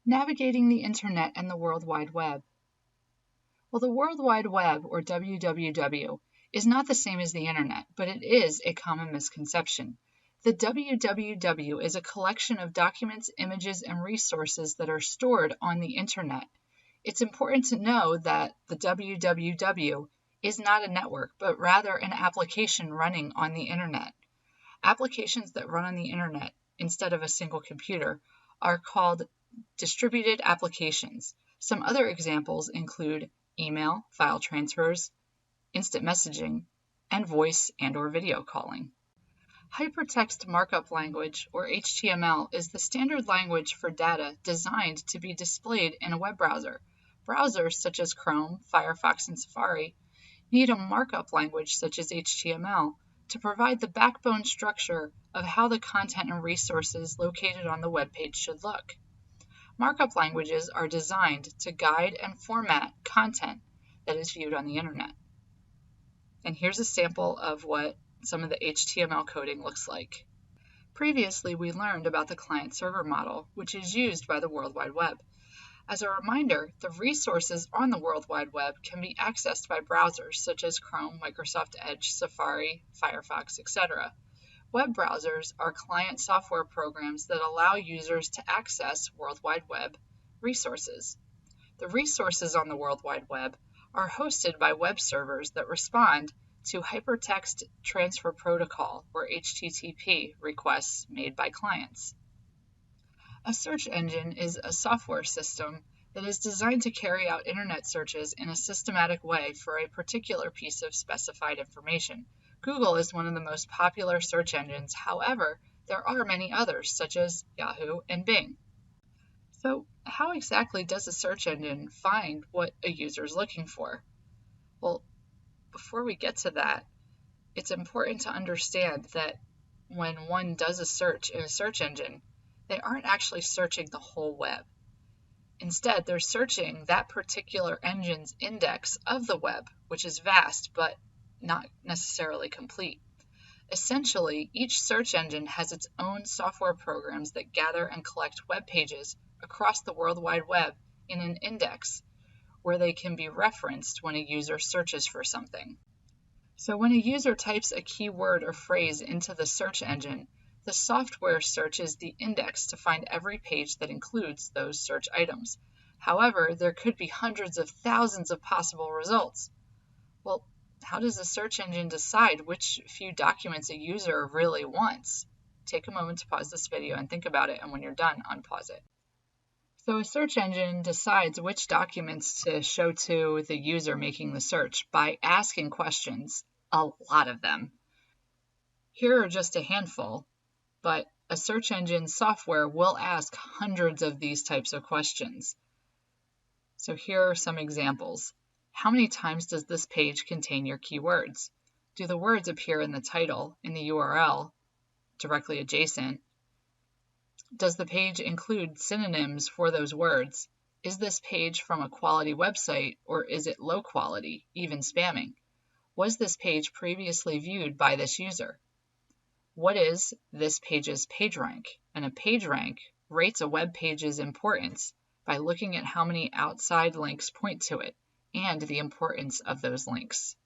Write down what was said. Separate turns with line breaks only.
Navigating the Internet and the World Wide Web. Well, the World Wide Web, or WWW, is not the same as the Internet, but it is a common misconception. The WWW is a collection of documents, images, and resources that are stored on the Internet. It's important to know that the WWW is not a network, but rather an application running on the Internet. Applications that run on the Internet instead of a single computer are called distributed applications. Some other examples include email, file transfers, instant messaging, and voice and/or video calling. Hypertext Markup Language, or HTML, is the standard language for data designed to be displayed in a web browser. Browsers such as Chrome, Firefox, and Safari need a markup language such as HTML to provide the backbone structure of how the content and resources located on the web page should look. Markup languages are designed to guide and format content that is viewed on the Internet. And here's a sample of what some of the HTML coding looks like. Previously, we learned about the client-server model, which is used by the World Wide Web. As a reminder, the resources on the World Wide Web can be accessed by browsers such as Chrome, Microsoft Edge, Safari, Firefox, etc. Web browsers are client software programs that allow users to access World Wide Web resources. The resources on the World Wide Web are hosted by web servers that respond to Hypertext Transfer Protocol, or HTTP, requests made by clients. A search engine is a software system that is designed to carry out Internet searches in a systematic way for a particular piece of specified information. Google is one of the most popular search engines. However, there are many others, such as Yahoo and Bing. So, how exactly does a search engine find what a user is looking for? Well, before we get to that, it's important to understand that when one does a search in a search engine, they aren't actually searching the whole web. Instead, they're searching that particular engine's index of the web, which is vast but not necessarily complete. Essentially, each search engine has its own software programs that gather and collect web pages across the World Wide Web in an index where they can be referenced when a user searches for something. So when a user types a keyword or phrase into the search engine, the software searches the index to find every page that includes those search items. However, there could be hundreds of thousands of possible results. Well, how does the search engine decide which few documents a user really wants? Take a moment to pause this video and think about it, and when you're done, unpause it. So a search engine decides which documents to show to the user making the search by asking questions, a lot of them. Here are just a handful, but a search engine software will ask hundreds of these types of questions. So here are some examples. How many times does this page contain your keywords? Do the words appear in the title, in the URL, directly adjacent? Does the page include synonyms for those words? Is this page from a quality website, or is it low quality, even spamming? Was this page previously viewed by this user? What is this page's PageRank? And a PageRank rates a web page's importance by looking at how many outside links point to it and the importance of those links.